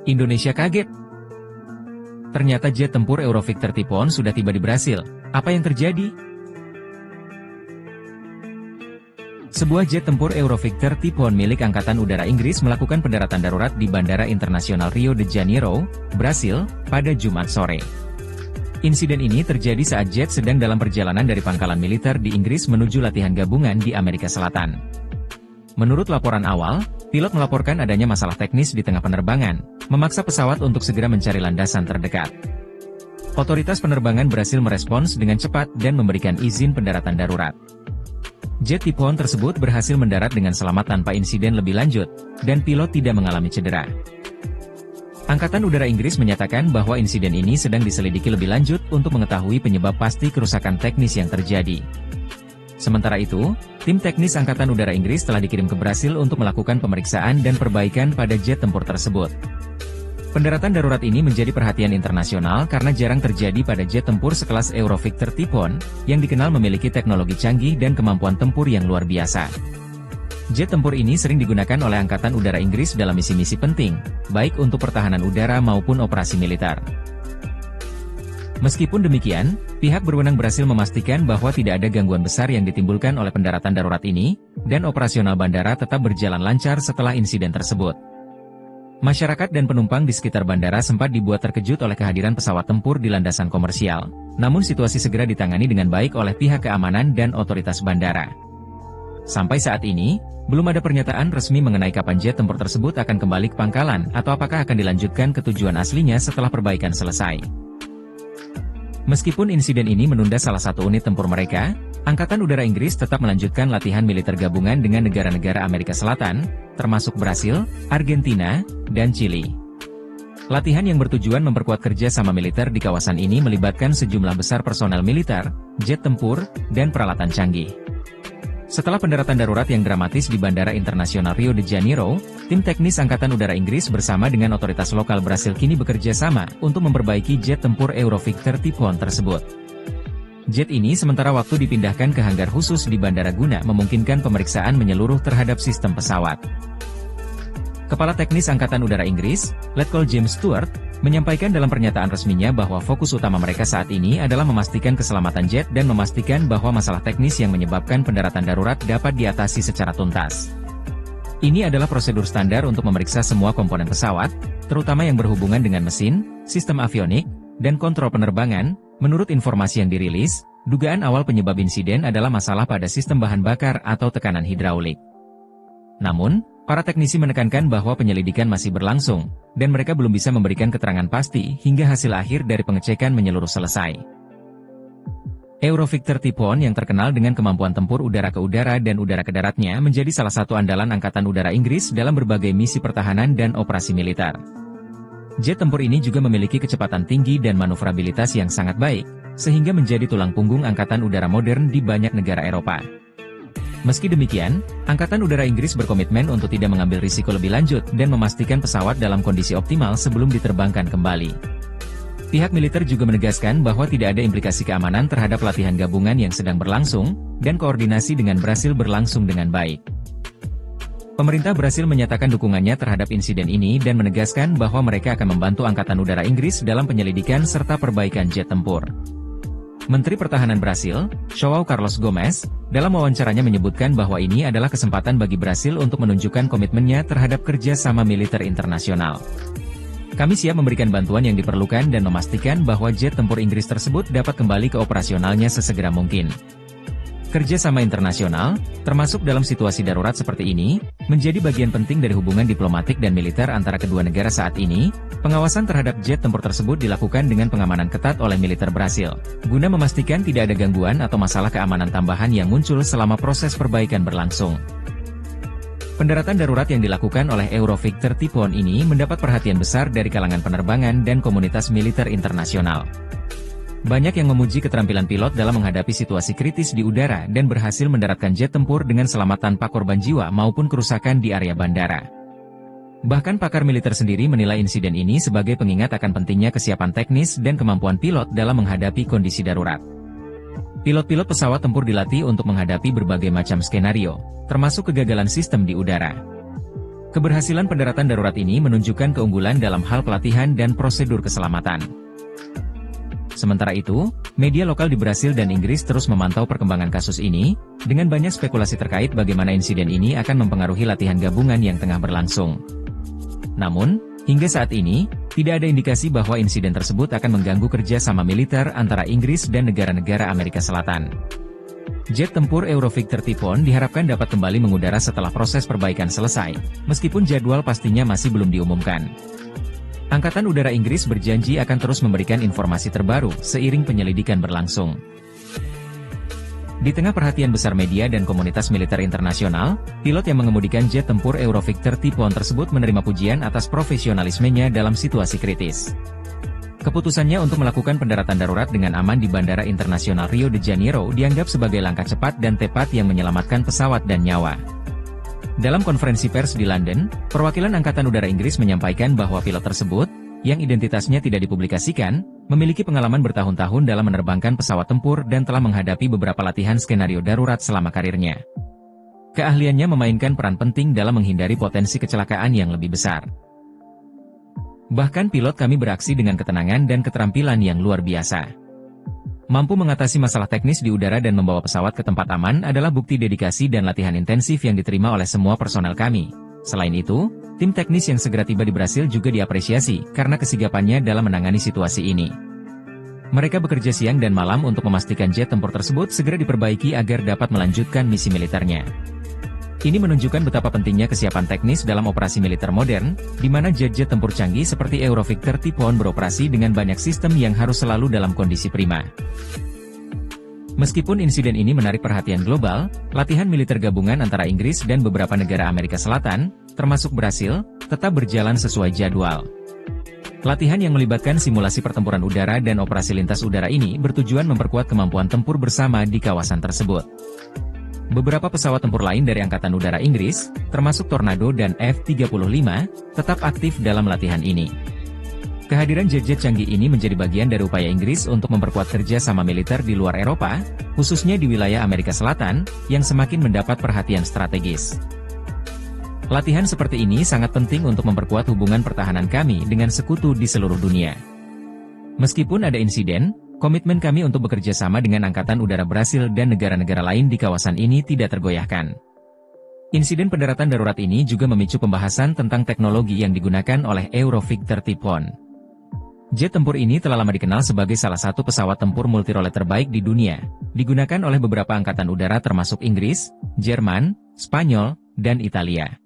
Indonesia kaget. Ternyata jet tempur Eurovictor Typhoon sudah tiba di Brasil. Apa yang terjadi? Sebuah jet tempur Eurovictor Typhoon milik Angkatan Udara Inggris melakukan pendaratan darurat di Bandara Internasional Rio de Janeiro, Brasil, pada Jumat sore. Insiden ini terjadi saat jet sedang dalam perjalanan dari pangkalan militer di Inggris menuju latihan gabungan di Amerika Selatan. Menurut laporan awal, pilot melaporkan adanya masalah teknis di tengah penerbangan, memaksa pesawat untuk segera mencari landasan terdekat. Otoritas penerbangan berhasil merespons dengan cepat dan memberikan izin pendaratan darurat. Jet Typhoon tersebut berhasil mendarat dengan selamat tanpa insiden lebih lanjut, dan pilot tidak mengalami cedera. Angkatan Udara Inggris menyatakan bahwa insiden ini sedang diselidiki lebih lanjut untuk mengetahui penyebab pasti kerusakan teknis yang terjadi. Sementara itu, tim teknis Angkatan Udara Inggris telah dikirim ke Brasil untuk melakukan pemeriksaan dan perbaikan pada jet tempur tersebut. Pendaratan darurat ini menjadi perhatian internasional karena jarang terjadi pada jet tempur sekelas Eurovictor Typhoon, yang dikenal memiliki teknologi canggih dan kemampuan tempur yang luar biasa. Jet tempur ini sering digunakan oleh Angkatan Udara Inggris dalam misi-misi penting, baik untuk pertahanan udara maupun operasi militer. Meskipun demikian, pihak berwenang berhasil memastikan bahwa tidak ada gangguan besar yang ditimbulkan oleh pendaratan darurat ini, dan operasional bandara tetap berjalan lancar setelah insiden tersebut. Masyarakat dan penumpang di sekitar bandara sempat dibuat terkejut oleh kehadiran pesawat tempur di landasan komersial, namun situasi segera ditangani dengan baik oleh pihak keamanan dan otoritas bandara. Sampai saat ini, belum ada pernyataan resmi mengenai kapan jet tempur tersebut akan kembali ke pangkalan atau apakah akan dilanjutkan ke tujuan aslinya setelah perbaikan selesai. Meskipun insiden ini menunda salah satu unit tempur mereka, Angkatan Udara Inggris tetap melanjutkan latihan militer gabungan dengan negara-negara Amerika Selatan, termasuk Brasil, Argentina, dan Chili. Latihan yang bertujuan memperkuat kerja sama militer di kawasan ini melibatkan sejumlah besar personel militer, jet tempur, dan peralatan canggih. Setelah pendaratan darurat yang dramatis di Bandara Internasional Rio de Janeiro, tim teknis Angkatan Udara Inggris bersama dengan otoritas lokal Brasil kini bekerja sama untuk memperbaiki jet tempur Eurovictor Typhoon tersebut. Jet ini sementara waktu dipindahkan ke hanggar khusus di bandara guna memungkinkan pemeriksaan menyeluruh terhadap sistem pesawat. Kepala Teknis Angkatan Udara Inggris, Letkol James Stewart, menyampaikan dalam pernyataan resminya bahwa fokus utama mereka saat ini adalah memastikan keselamatan jet dan memastikan bahwa masalah teknis yang menyebabkan pendaratan darurat dapat diatasi secara tuntas. Ini adalah prosedur standar untuk memeriksa semua komponen pesawat, terutama yang berhubungan dengan mesin, sistem avionik, dan kontrol penerbangan. Menurut informasi yang dirilis, dugaan awal penyebab insiden adalah masalah pada sistem bahan bakar atau tekanan hidraulik. Namun, para teknisi menekankan bahwa penyelidikan masih berlangsung, dan mereka belum bisa memberikan keterangan pasti hingga hasil akhir dari pengecekan menyeluruh selesai. Eurovictor Typhoon yang terkenal dengan kemampuan tempur udara ke udara dan udara ke daratnya menjadi salah satu andalan Angkatan Udara Inggris dalam berbagai misi pertahanan dan operasi militer. Jet tempur ini juga memiliki kecepatan tinggi dan manuvrabilitas yang sangat baik, sehingga menjadi tulang punggung Angkatan Udara modern di banyak negara Eropa. Meski demikian, Angkatan Udara Inggris berkomitmen untuk tidak mengambil risiko lebih lanjut dan memastikan pesawat dalam kondisi optimal sebelum diterbangkan kembali. Pihak militer juga menegaskan bahwa tidak ada implikasi keamanan terhadap latihan gabungan yang sedang berlangsung, dan koordinasi dengan Brasil berlangsung dengan baik. Pemerintah Brasil menyatakan dukungannya terhadap insiden ini dan menegaskan bahwa mereka akan membantu Angkatan Udara Inggris dalam penyelidikan serta perbaikan jet tempur. Menteri Pertahanan Brasil, João Carlos Gomes, dalam wawancaranya menyebutkan bahwa ini adalah kesempatan bagi Brasil untuk menunjukkan komitmennya terhadap kerja sama militer internasional. Kami siap memberikan bantuan yang diperlukan dan memastikan bahwa jet tempur Inggris tersebut dapat kembali ke operasionalnya sesegera mungkin. Kerja sama internasional, termasuk dalam situasi darurat seperti ini, menjadi bagian penting dari hubungan diplomatik dan militer antara kedua negara saat ini. Pengawasan terhadap jet tempur tersebut dilakukan dengan pengamanan ketat oleh militer Brasil, guna memastikan tidak ada gangguan atau masalah keamanan tambahan yang muncul selama proses perbaikan berlangsung. Pendaratan darurat yang dilakukan oleh Eurovictor Typhoon ini mendapat perhatian besar dari kalangan penerbangan dan komunitas militer internasional. Banyak yang memuji keterampilan pilot dalam menghadapi situasi kritis di udara dan berhasil mendaratkan jet tempur dengan selamat tanpa korban jiwa maupun kerusakan di area bandara. Bahkan pakar militer sendiri menilai insiden ini sebagai pengingat akan pentingnya kesiapan teknis dan kemampuan pilot dalam menghadapi kondisi darurat. Pilot-pilot pesawat tempur dilatih untuk menghadapi berbagai macam skenario, termasuk kegagalan sistem di udara. Keberhasilan pendaratan darurat ini menunjukkan keunggulan dalam hal pelatihan dan prosedur keselamatan. Sementara itu, media lokal di Brasil dan Inggris terus memantau perkembangan kasus ini, dengan banyak spekulasi terkait bagaimana insiden ini akan mempengaruhi latihan gabungan yang tengah berlangsung. Namun, hingga saat ini, tidak ada indikasi bahwa insiden tersebut akan mengganggu kerja sama militer antara Inggris dan negara-negara Amerika Selatan. Jet tempur Eurovictor Typhoon diharapkan dapat kembali mengudara setelah proses perbaikan selesai, meskipun jadwal pastinya masih belum diumumkan. Angkatan Udara Inggris berjanji akan terus memberikan informasi terbaru seiring penyelidikan berlangsung. Di tengah perhatian besar media dan komunitas militer internasional, pilot yang mengemudikan jet tempur Eurovictor Typhoon tersebut menerima pujian atas profesionalismenya dalam situasi kritis. Keputusannya untuk melakukan pendaratan darurat dengan aman di Bandara Internasional Rio de Janeiro dianggap sebagai langkah cepat dan tepat yang menyelamatkan pesawat dan nyawa. Dalam konferensi pers di London, perwakilan Angkatan Udara Inggris menyampaikan bahwa pilot tersebut, yang identitasnya tidak dipublikasikan, memiliki pengalaman bertahun-tahun dalam menerbangkan pesawat tempur dan telah menghadapi beberapa latihan skenario darurat selama karirnya. Keahliannya memainkan peran penting dalam menghindari potensi kecelakaan yang lebih besar. Bahkan pilot kami beraksi dengan ketenangan dan keterampilan yang luar biasa. Mampu mengatasi masalah teknis di udara dan membawa pesawat ke tempat aman adalah bukti dedikasi dan latihan intensif yang diterima oleh semua personel kami. Selain itu, tim teknis yang segera tiba di Brasil juga diapresiasi karena kesigapannya dalam menangani situasi ini. Mereka bekerja siang dan malam untuk memastikan jet tempur tersebut segera diperbaiki agar dapat melanjutkan misi militernya. Ini menunjukkan betapa pentingnya kesiapan teknis dalam operasi militer modern, di mana jet-jet tempur canggih seperti Eurovictor Typhoon beroperasi dengan banyak sistem yang harus selalu dalam kondisi prima. Meskipun insiden ini menarik perhatian global, latihan militer gabungan antara Inggris dan beberapa negara Amerika Selatan, termasuk Brasil, tetap berjalan sesuai jadwal. Latihan yang melibatkan simulasi pertempuran udara dan operasi lintas udara ini bertujuan memperkuat kemampuan tempur bersama di kawasan tersebut. Beberapa pesawat tempur lain dari Angkatan Udara Inggris, termasuk Tornado dan F-35, tetap aktif dalam latihan ini. Kehadiran jet-jet canggih ini menjadi bagian dari upaya Inggris untuk memperkuat kerja sama militer di luar Eropa, khususnya di wilayah Amerika Selatan, yang semakin mendapat perhatian strategis. Latihan seperti ini sangat penting untuk memperkuat hubungan pertahanan kami dengan sekutu di seluruh dunia. Meskipun ada insiden, komitmen kami untuk bekerja sama dengan Angkatan Udara Brasil dan negara-negara lain di kawasan ini tidak tergoyahkan. Insiden pendaratan darurat ini juga memicu pembahasan tentang teknologi yang digunakan oleh Eurovictor Typhoon. Jet tempur ini telah lama dikenal sebagai salah satu pesawat tempur multirole terbaik di dunia, digunakan oleh beberapa angkatan udara termasuk Inggris, Jerman, Spanyol, dan Italia.